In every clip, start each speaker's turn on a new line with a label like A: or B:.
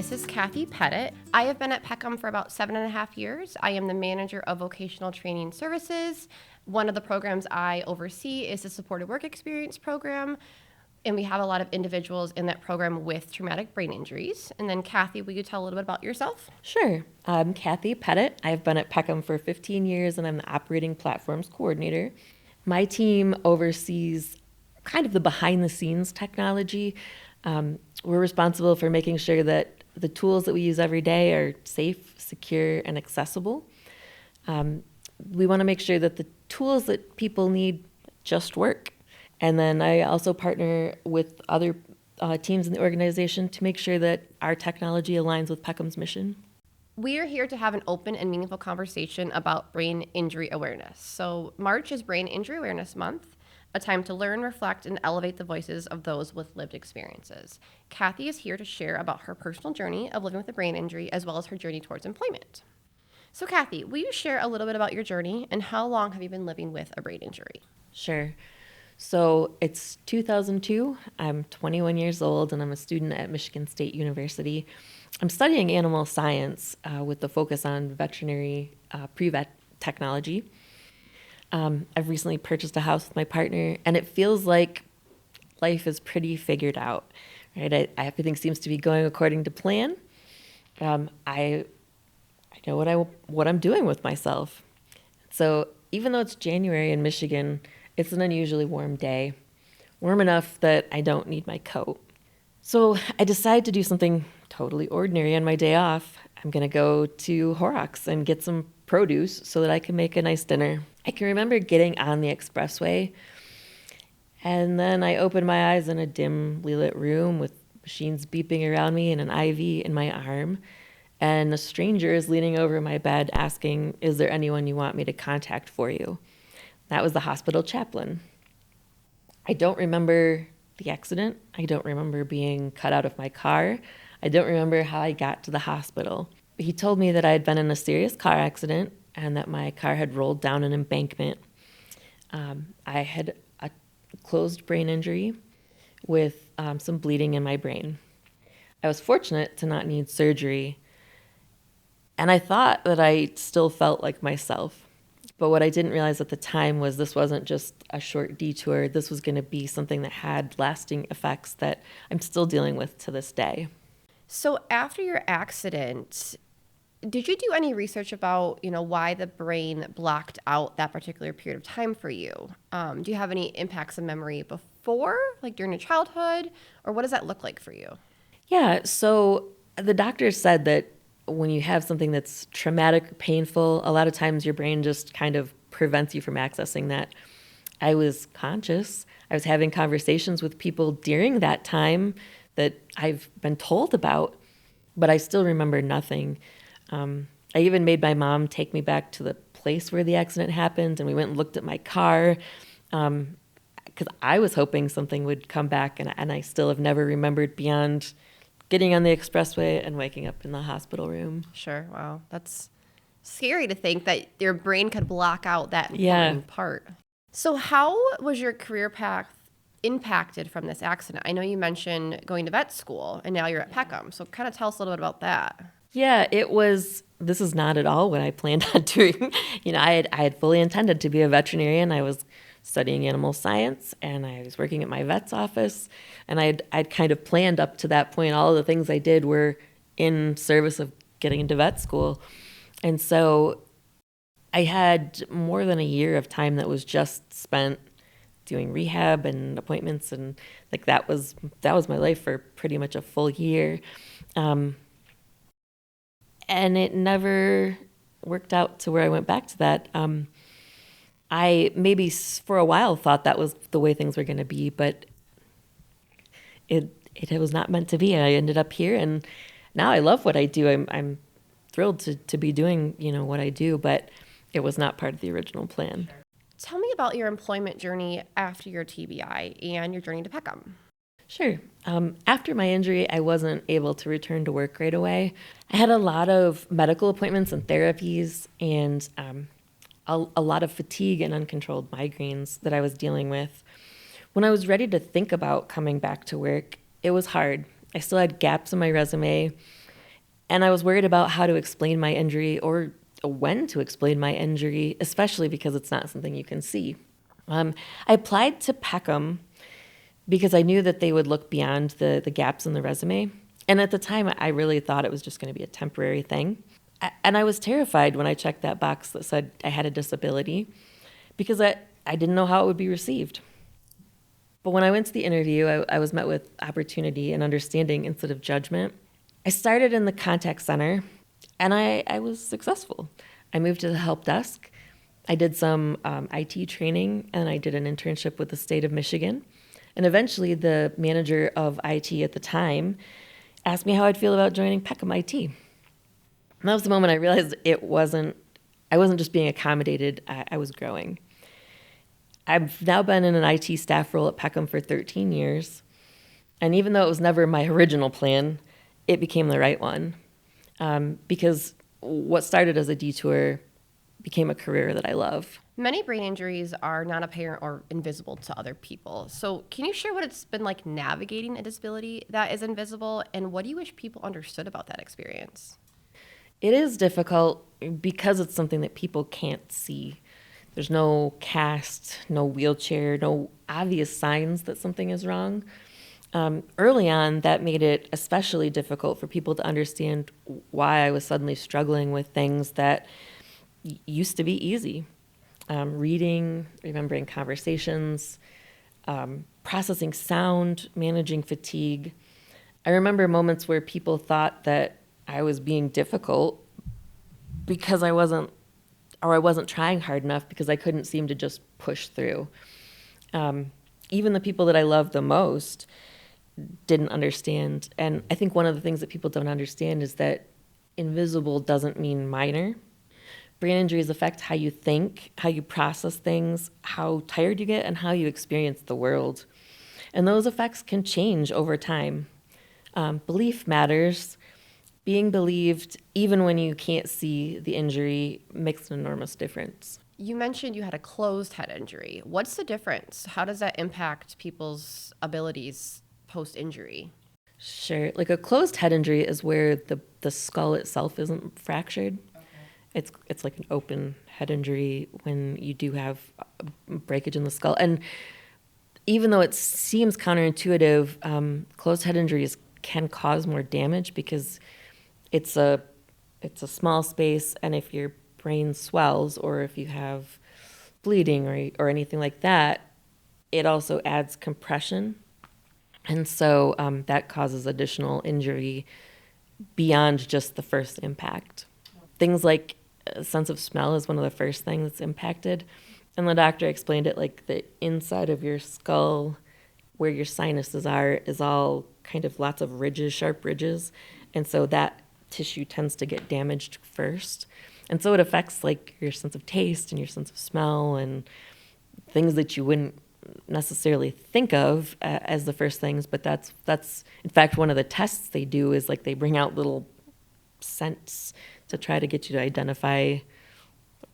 A: this is Kathy Pettit. I have been at Peckham for about 7.5 years. I am the manager of vocational training services. One of the programs I oversee is the supported work experience program, and we have a lot of individuals in that program with traumatic brain injuries. And then Kathy, will you tell a little bit about yourself?
B: Sure. I'm Kathy Pettit. I've been at Peckham for 15 years, and I'm the operating platforms coordinator. My team oversees kind of the behind-the-scenes technology. We're responsible for making sure that the tools that we use every day are safe, secure, and accessible. We want to make sure that the tools that people need just work. And then I also partner with other teams in the organization to make sure that our technology aligns with Peckham's mission.
A: We are here to have an open and meaningful conversation about brain injury awareness. So March is Brain Injury Awareness Month, a time to learn, reflect, and elevate the voices of those with lived experiences. Kathy is here to share about her personal journey of living with a brain injury as well as her journey towards employment. So Kathy, will you share a little bit about your journey and how long have you been living with a brain injury?
B: Sure. So it's 2002. I'm 21 years old, and I'm a student at Michigan State University. I'm studying animal science with the focus on veterinary pre-vet technology. I've recently purchased a house with my partner, and it feels like life is pretty figured out, right? Everything seems to be going according to plan. I know what I'm doing with myself. So even though it's January in Michigan, it's an unusually warm day, warm enough that I don't need my coat. So I decide to do something totally ordinary on my day off. I'm going to go to Horrocks and get some produce so that I can make a nice dinner. I can remember getting on the expressway, and then I opened my eyes in a dimly lit room with machines beeping around me and an IV in my arm, and a stranger is leaning over my bed asking, "Is there anyone you want me to contact for you?" That was the hospital chaplain. I don't remember the accident. I don't remember being cut out of my car. I don't remember how I got to the hospital. He told me that I had been in a serious car accident and that my car had rolled down an embankment. I had a closed brain injury with some bleeding in my brain. I was fortunate to not need surgery, and I thought that I still felt like myself. But what I didn't realize at the time was this wasn't just a short detour. This was going to be something that had lasting effects that I'm still dealing with to this day.
A: So after your accident, did you do any research about, why the brain blocked out that particular period of time for you? Do you have any impacts of memory before, like during your childhood, or what does that look like for you?
B: Yeah, so the doctors said that when you have something that's traumatic, painful, a lot of times your brain just kind of prevents you from accessing that. I was conscious. I was having conversations with people during that time that I've been told about, but I still remember nothing. I even made my mom take me back to the place where the accident happened, and we went and looked at my car because I was hoping something would come back, and I still have never remembered beyond getting on the expressway and waking up in the hospital room.
A: Sure. Wow. That's scary to think that your brain could block out that important part. So how was your career path impacted from this accident? I know you mentioned going to vet school and now you're at Peckham. So kind of tell us a little bit about that.
B: Yeah, this is not at all what I planned on doing. I had fully intended to be a veterinarian. I was studying animal science, and I was working at my vet's office, and I'd kind of planned up to that point. All of the things I did were in service of getting into vet school. And so I had more than a year of time that was just spent doing rehab and appointments, and like that was my life for pretty much a full year. And it never worked out to where I went back to that. I maybe for a while thought that was the way things were going to be, but it was not meant to be. I ended up here, and now I love what I do. I'm thrilled to be doing what I do, but it was not part of the original plan.
A: Tell me about your employment journey after your TBI and your journey to Peckham.
B: Sure. After my injury, I wasn't able to return to work right away. I had a lot of medical appointments and therapies, and a lot of fatigue and uncontrolled migraines that I was dealing with. When I was ready to think about coming back to work, it was hard. I still had gaps in my resume. And I was worried about how to explain my injury or when to explain my injury, especially because it's not something you can see. I applied to Peckham because I knew that they would look beyond the gaps in the resume. And at the time, I really thought it was just going to be a temporary thing. And I was terrified when I checked that box that said I had a disability because I didn't know how it would be received. But when I went to the interview, I was met with opportunity and understanding instead of judgment. I started in the contact center, and I was successful. I moved to the help desk. I did some IT training, and I did an internship with the state of Michigan. And eventually, the manager of IT at the time asked me how I'd feel about joining Peckham IT. And that was the moment I realized I wasn't just being accommodated, I was growing. I've now been in an IT staff role at Peckham for 13 years. And even though it was never my original plan, it became the right one. Because what started as a detour became a career that I love.
A: Many brain injuries are non apparent or invisible to other people. So, can you share what it's been like navigating a disability that is invisible, and what do you wish people understood about that experience?
B: It is difficult because it's something that people can't see. There's no cast, no wheelchair, no obvious signs that something is wrong. Early on, that made it especially difficult for people to understand why I was suddenly struggling with things that used to be easy. Reading, remembering conversations, processing sound, managing fatigue. I remember moments where people thought that I was being difficult because I wasn't trying hard enough because I couldn't seem to just push through. Even the people that I loved the most didn't understand. And I think one of the things that people don't understand is that invisible doesn't mean minor. Brain injuries affect how you think, how you process things, how tired you get, and how you experience the world. And those effects can change over time. Belief matters. Being believed, even when you can't see the injury, makes an enormous difference.
A: You mentioned you had a closed head injury. What's the difference? How does that impact people's abilities post-injury?
B: Sure. Like a closed head injury is where the skull itself isn't fractured. Okay. It's like an open head injury when you do have a breakage in the skull. And even though it seems counterintuitive, closed head injuries can cause more damage because it's a small space, and if your brain swells or if you have bleeding or anything like that, it also adds compression. And so that causes additional injury beyond just the first impact. Things like sense of smell is one of the first things that's impacted. And the doctor explained it like the inside of your skull, where your sinuses are, is all kind of lots of ridges, sharp ridges. And so that tissue tends to get damaged first. And so it affects like your sense of taste and your sense of smell and things that you wouldn't necessarily think of as the first things, but that's in fact one of the tests they do is like they bring out little scents to try to get you to identify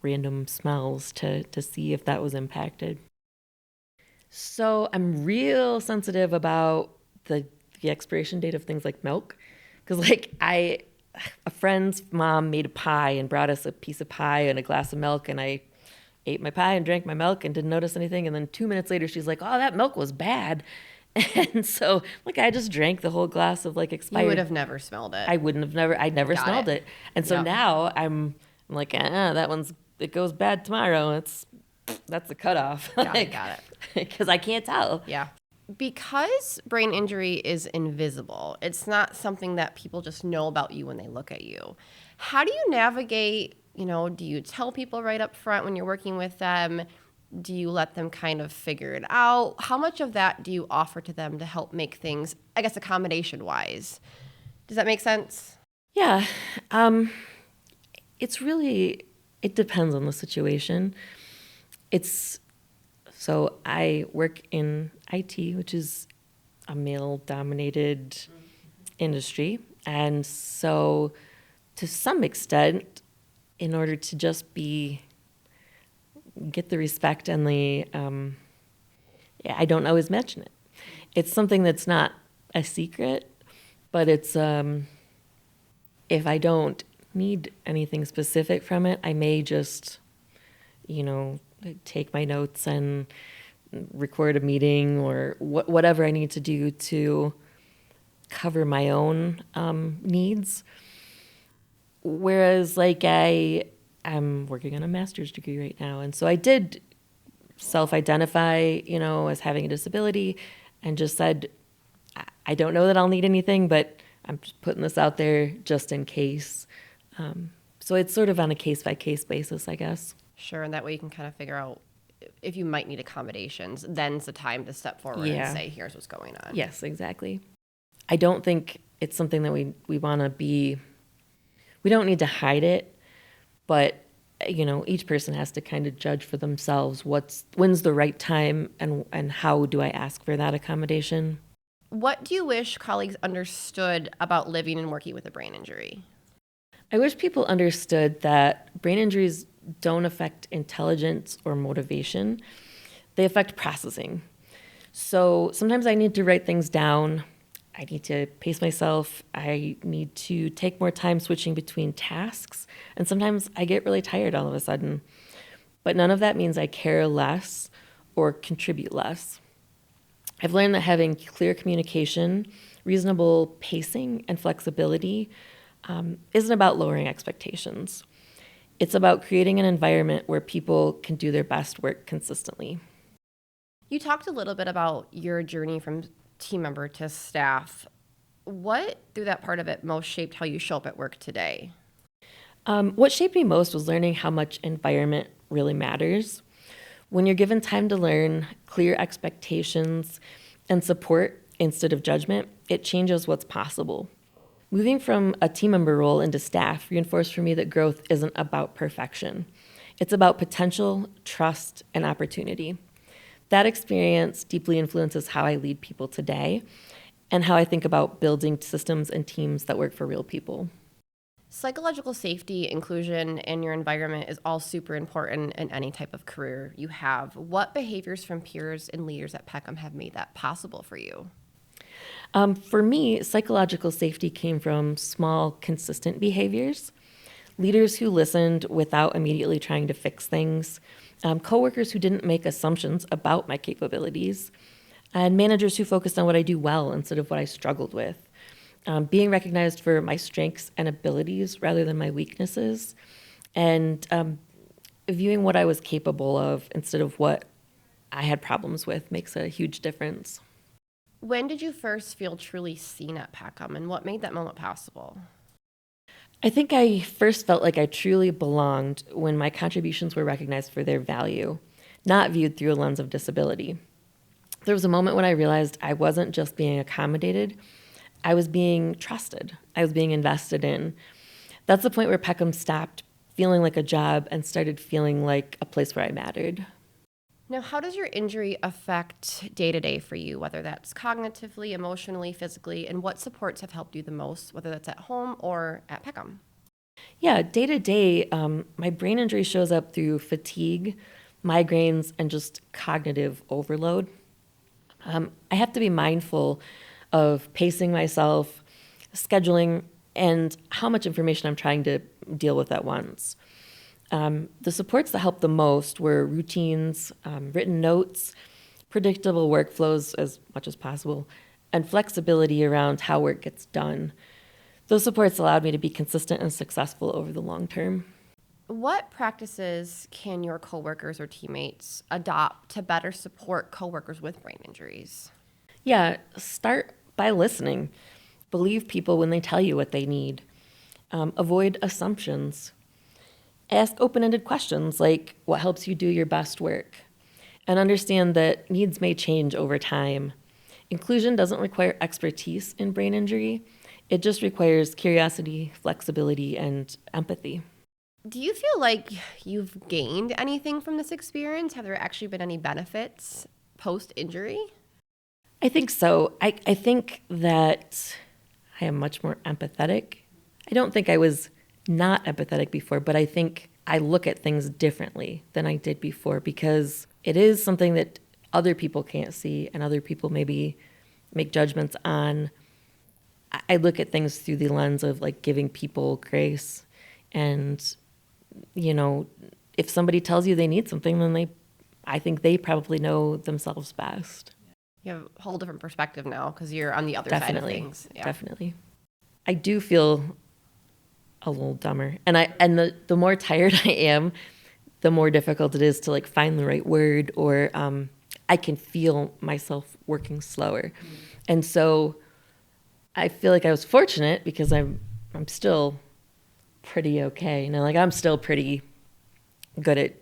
B: random smells to see if that was impacted. So I'm real sensitive about the expiration date of things like milk, because like a friend's mom made a pie and brought us a piece of pie and a glass of milk, and I ate my pie and drank my milk and didn't notice anything. And then 2 minutes later, she's like, "Oh, that milk was bad." And so, like, I just drank the whole glass of like expired.
A: You would have never smelled it.
B: I never smelled it. And so now I'm like, it goes bad tomorrow. That's the cutoff.
A: Got it.
B: Because I can't tell.
A: Yeah. Because brain injury is invisible, it's not something that people just know about you when they look at you. How do you navigate, do you tell people right up front when you're working with them? Do you let them kind of figure it out? How much of that do you offer to them to help make things, I guess, accommodation-wise? Does that make sense?
B: Yeah. It depends on the situation. So I work in IT, which is a male-dominated industry. And so to some extent, in order to just get the respect and I don't always mention it. It's something that's not a secret, but it's if I don't need anything specific from it, I may just, take my notes and record a meeting or whatever I need to do to cover my own needs. Whereas, I'm working on a master's degree right now, and so I did self-identify, as having a disability, and just said, I don't know that I'll need anything, but I'm just putting this out there just in case. So it's sort of on a case-by-case basis, I guess.
A: Sure, and that way you can kind of figure out if you might need accommodations. Then's the time to step forward and say, here's what's going on.
B: Yes, exactly. I don't think it's something that we want to be, we don't need to hide it, but each person has to kind of judge for themselves when's the right time and how do I ask for that accommodation.
A: What do you wish colleagues understood about living and working with a brain injury?
B: I wish people understood that brain injuries don't affect intelligence or motivation. They affect processing. So sometimes I need to write things down. I need to pace myself. I need to take more time switching between tasks. And sometimes I get really tired all of a sudden. But none of that means I care less or contribute less. I've learned that having clear communication, reasonable pacing, and flexibility isn't about lowering expectations. It's about creating an environment where people can do their best work consistently.
A: You talked a little bit about your journey from team member to staff. What, through that part of it, most shaped how you show up at work today?
B: What shaped me most was learning how much environment really matters. When you're given time to learn, clear expectations, and support instead of judgment, it changes what's possible. Moving from a team member role into staff reinforced for me that growth isn't about perfection. It's about potential, trust, and opportunity. That experience deeply influences how I lead people today and how I think about building systems and teams that work for real people.
A: Psychological safety, inclusion, and your environment is all super important in any type of career you have. What behaviors from peers and leaders at Peckham have made that possible for you?
B: For me, psychological safety came from small, consistent behaviors. Leaders who listened without immediately trying to fix things, coworkers who didn't make assumptions about my capabilities, and managers who focused on what I do well instead of what I struggled with. Being recognized for my strengths and abilities rather than my weaknesses, and viewing what I was capable of instead of what I had problems with makes a huge difference.
A: When did you first feel truly seen at Peckham, and what made that moment possible?
B: I think I first felt like I truly belonged when my contributions were recognized for their value, not viewed through a lens of disability. There was a moment when I realized I wasn't just being accommodated, I was being trusted. I was being invested in. That's the point where Peckham stopped feeling like a job and started feeling like a place where I mattered.
A: Now, how does your injury affect day-to-day for you, whether that's cognitively, emotionally, physically, and what supports have helped you the most, whether that's at home or at Peckham?
B: Yeah, day to day, my brain injury shows up through fatigue, migraines, and just cognitive overload. I have to be mindful of pacing myself, scheduling, and how much information I'm trying to deal with at once. The supports that helped the most were routines, written notes, predictable workflows as much as possible, and flexibility around how work gets done. Those supports allowed me to be consistent and successful over the long term.
A: What practices can your coworkers or teammates adopt to better support coworkers with brain injuries?
B: Yeah, start by listening. Believe people when they tell you what they need. Avoid assumptions. Ask open-ended questions like what helps you do your best work, and understand that needs may change over time. Inclusion doesn't require expertise in brain injury. It just requires curiosity, flexibility, and empathy.
A: Do you feel like you've gained anything from this experience? Have there actually been any benefits post-injury?
B: I think so. I think that I am much more empathetic. I don't think I was not empathetic before, but I think I look at things differently than I did before because it is something that other people can't see and other people maybe make judgments on. I look at things through the lens of like giving people grace. And, you know, if somebody tells you they need something, then I think they probably know themselves best.
A: You have a whole different perspective now because you're on the other side of things. Yeah.
B: Definitely. I do feel a little dumber. And the more tired I am, the more difficult it is to like find the right word, or I can feel myself working slower. And so I feel like I was fortunate because I'm still pretty okay. You know, like I'm still pretty good at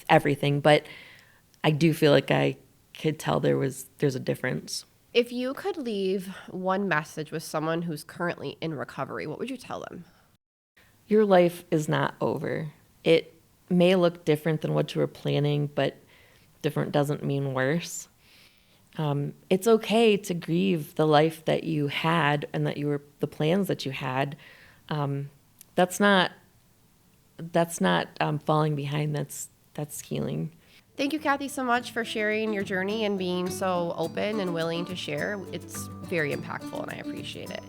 B: everything, but I do feel like I could tell there's a difference.
A: If you could leave one message with someone who's currently in recovery, what would you tell them?
B: Your life is not over. It may look different than what you were planning, but different doesn't mean worse. It's okay to grieve the life that you had and the plans that you had. That's not falling behind. That's healing.
A: Thank you, Kathy, so much for sharing your journey and being so open and willing to share. It's very impactful, and I appreciate it.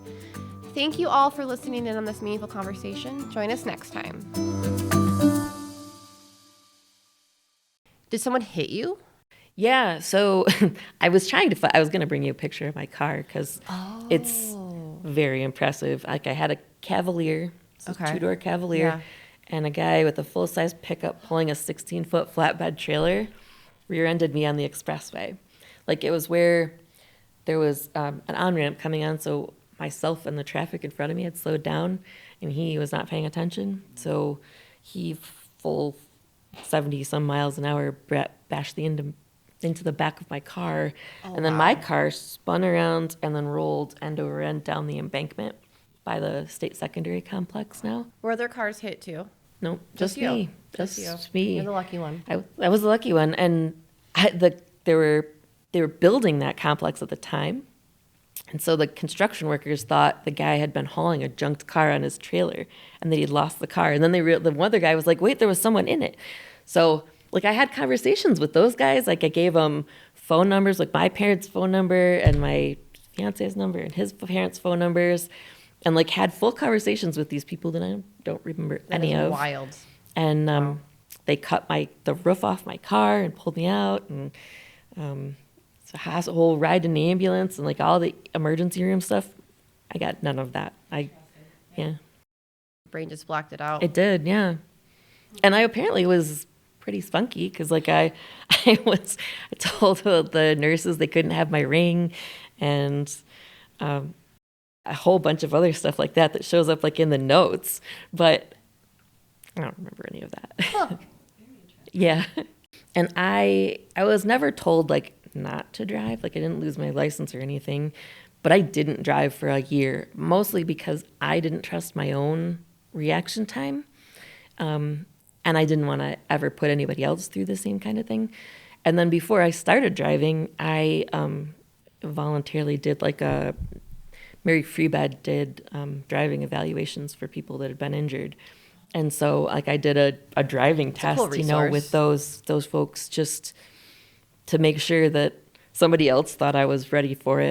A: Thank you all for listening in on this meaningful conversation. Join us next time. Did someone hit you?
B: Yeah, so I was going to bring you a picture of my car because it's very impressive. Like I had a Cavalier, a two-door Cavalier, and a guy with a full-size pickup pulling a 16-foot flatbed trailer rear-ended me on the expressway. Like it was where there was an on-ramp coming on, so myself and the traffic in front of me had slowed down, and he was not paying attention. So he full 70-some miles an hour bashed into the back of my car, and then my car spun around and then rolled end over end down the embankment by the state secondary complex now.
A: Were other cars hit too?
B: No, just me. Just me.
A: You're the lucky one.
B: I was the lucky one, and they were building that complex at the time, and so the construction workers thought the guy had been hauling a junked car on his trailer, and that he'd lost the car. And then the one other guy was like, "Wait, there was someone in it." So like I had conversations with those guys. Like I gave them phone numbers, like my parents' phone number and my fiance's number and his parents' phone numbers, and like had full conversations with these people that I don't remember any of.
A: Wild.
B: And they cut the roof off my car and pulled me out, and so has a whole ride in the ambulance and like all the emergency room stuff. I got none of that. Yeah.
A: Brain just blocked it out.
B: It did, yeah. And I apparently was pretty spunky because like I told the nurses they couldn't have my ring, and a whole bunch of other stuff like that shows up like in the notes, but I don't remember any of that.
A: Oh.
B: Yeah. And I was never told like not to drive. Like I didn't lose my license or anything, but I didn't drive for a year, mostly because I didn't trust my own reaction time. And I didn't want to ever put anybody else through the same kind of thing. And then before I started driving, I voluntarily did Mary Freebed did driving evaluations for people that had been injured. And so like I did a driving test,
A: cool
B: with those folks just to make sure that somebody else thought I was ready for it.